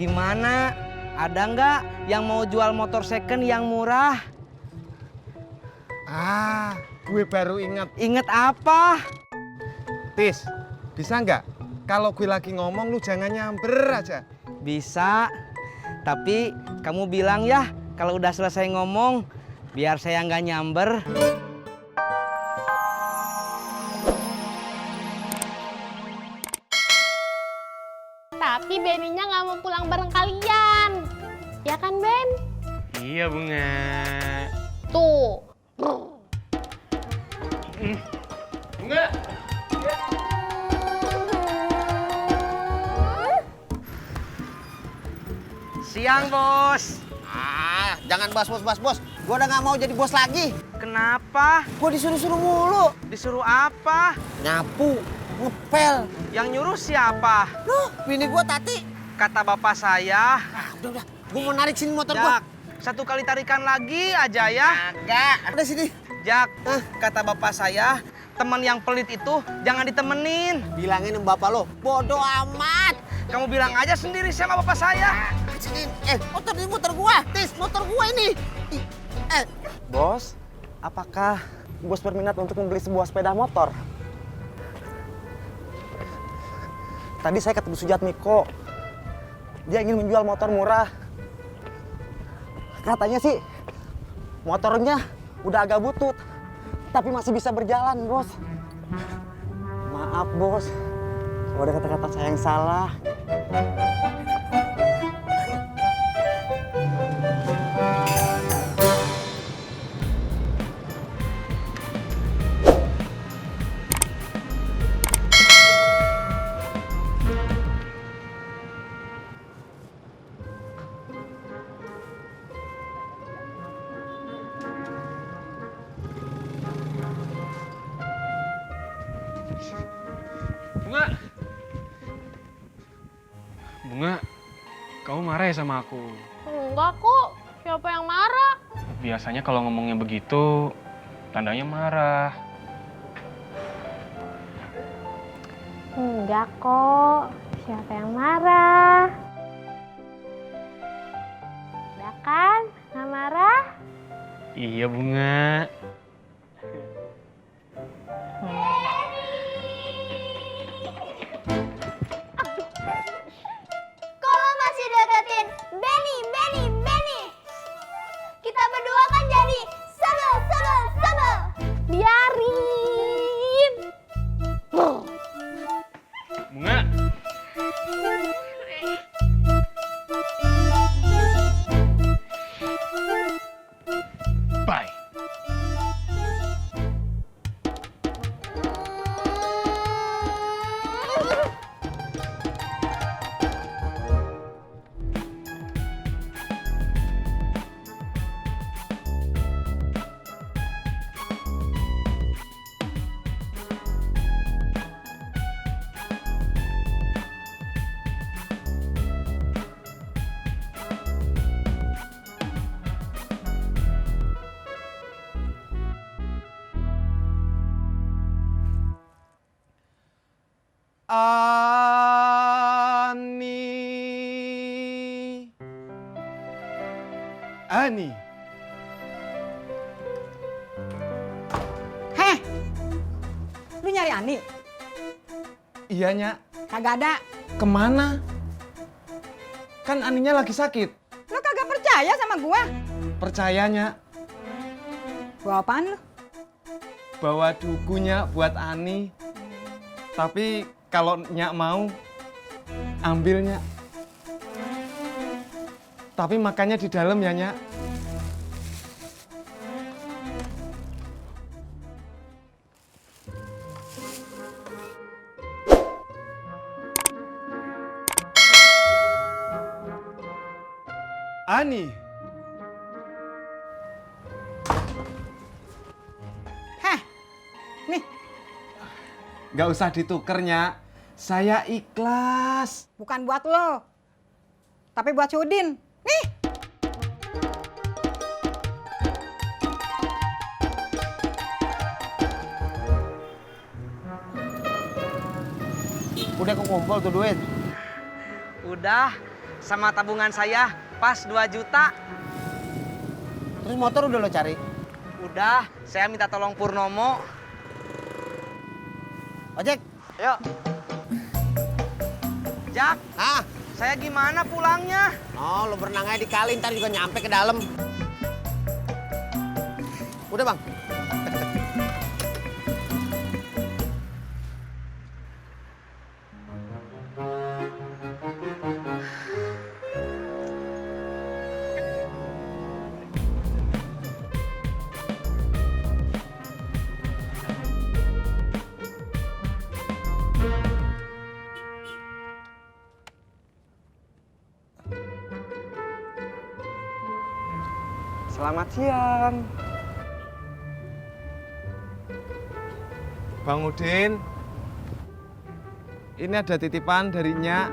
Gimana? Ada nggak yang mau jual motor second yang murah? Ah, gue baru inget. Ingat apa? Tis, bisa nggak? Kalau gue lagi ngomong lu jangan nyamber aja. Bisa. Tapi kamu bilang ya kalau udah selesai ngomong biar saya nggak nyamber. Tapi Benny-nya nggak mau pulang bareng kalian. Ya kan, Ben? Iya, Bunga. Tuh. Bunga. Siang, Bos. Ah, jangan bos. Gua udah nggak mau jadi bos lagi. Kenapa? Gua disuruh-suruh mulu. Disuruh apa? Nyapu, ngepel. Yang nyuruh siapa? Loh, bini gua Tati. Kata bapak saya. Ah, udah. Gua mau narik sini motor gua. Jak, satu kali tarikan lagi aja ya. Agak. Udah sini. Jak, kata bapak saya, teman yang pelit itu jangan ditemenin. Bilangin sama bapak lo, bodoh amat. Kamu bilang aja sendiri sama bapak saya. Sini. Motor gua. Tis, motor gua ini. Bos, apakah bos berminat untuk membeli sebuah sepeda motor? Tadi saya ketemu Sujatmiko. Dia ingin menjual motor murah. Katanya sih motornya udah agak butut, tapi masih bisa berjalan, Bos. Maaf, Bos. Kalau ada kata-kata saya yang salah. Bunga, kamu marah ya sama aku? Enggak kok. Siapa yang marah? Biasanya kalau ngomongnya begitu, tandanya marah. Enggak kok. Siapa yang marah? Udah kan? Nggak marah? Iya, Bunga. Kalau masih deketin Benny. Kita berdua kan jadi sebel. Biarin. Bunga. Bye. Ani. Heh, lu nyari Ani? Iya, Nyak. Kagak ada. Kemana? Kan Aninya lagi sakit. Lu kagak percaya sama gua? Percaya, Nyak. Gua apaan lu? Bawa dukunya buat Ani. Tapi kalau Nyak mau, ambil, Nyak. Tapi makannya di dalam ya, Nyak. Ani. Heh, nih, Nggak usah dituker, Nyak. Saya ikhlas. bukan buat lo. Tapi buat si Udin. Nih. Udah kekumpul tuh duit. Udah, sama tabungan saya pas 2 juta. Terus motor udah lo cari? Udah, saya minta tolong Purnomo. Ojek. Yuk. Jak, Ah, saya gimana pulangnya? oh lo berenang aja di kali, ntar juga nyampe ke dalam. Udah bang. Selamat siang. Bang Udin, ini ada titipan dari Nyak.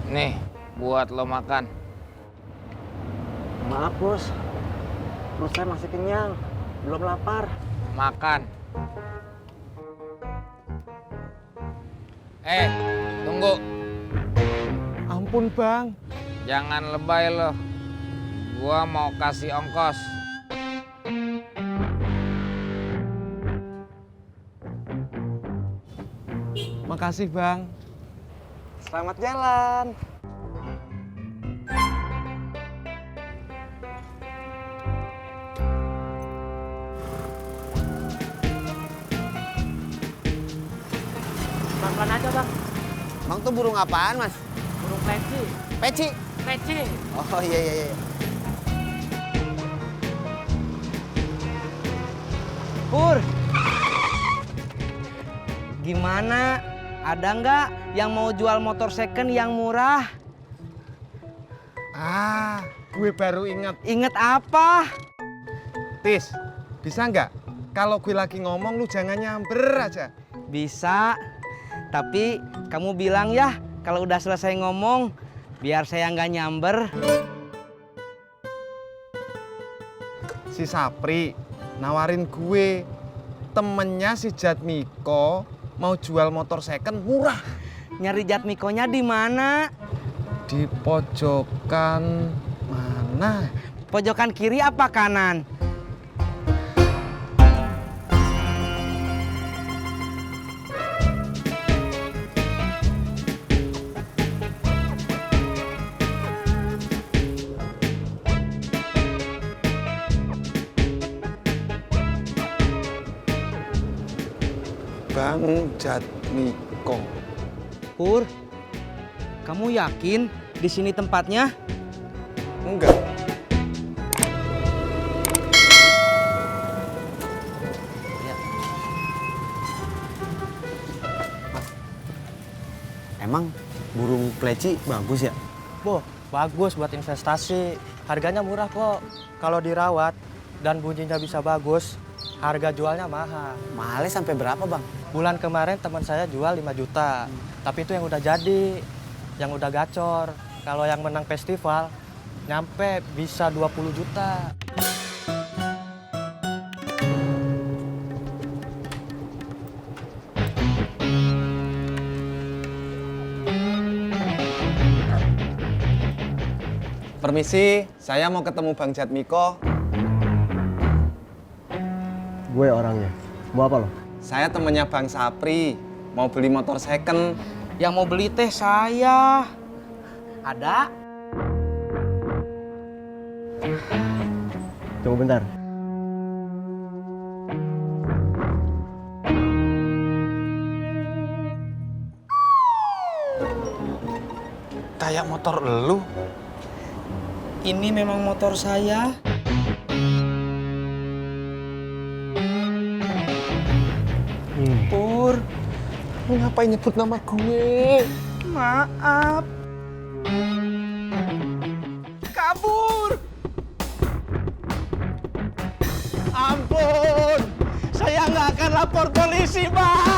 Nih, buat lo makan. Maaf bos, perut saya masih kenyang, belum lapar. Makan. Tunggu. Ampun bang. Jangan lebay lo. Gua mau kasih ongkos. Makasih bang. Selamat jalan. Pelan-pelan aja bang. Bang tuh burung apaan mas? Burung peci. Peci? Peci. Oh iya. Pur. Gimana? Ada nggak yang mau jual motor second yang murah? Ah, gue baru ingat. Ingat apa? Tis, bisa nggak? Kalau gue lagi ngomong lu jangan nyamber aja. Bisa. Tapi kamu bilang ya kalau udah selesai ngomong biar saya nggak nyamber. Si Sapri nawarin gue, temennya si Jatmiko mau jual motor second murah. Nyari Jatmikonya di mana? Di pojokan mana? Pojokan kiri apa kanan? Bang Jatmiko. Pur, kamu yakin di sini tempatnya? Enggak. Emang burung pleci bagus ya? Boh, bagus buat investasi. Harganya murah kok. Kalau dirawat dan bunyinya bisa bagus, harga jualnya mahal. Mahalnya sampai berapa bang? Bulan kemarin teman saya jual 5 juta. Tapi itu yang udah jadi, yang udah gacor. Kalau yang menang festival, nyampe bisa 20 juta. Permisi, saya mau ketemu Bang Jatmiko. Gue orangnya. Mau apa lo? Saya temennya Bang Sapri, mau beli motor second. Yang mau beli teh saya. Ada? Tunggu bentar. Kayak motor elu. Ini memang motor saya. Pur, Lu ngapain nyebut nama gue? maaf. Kabur. Ampun, saya nggak akan lapor polisi, Bang.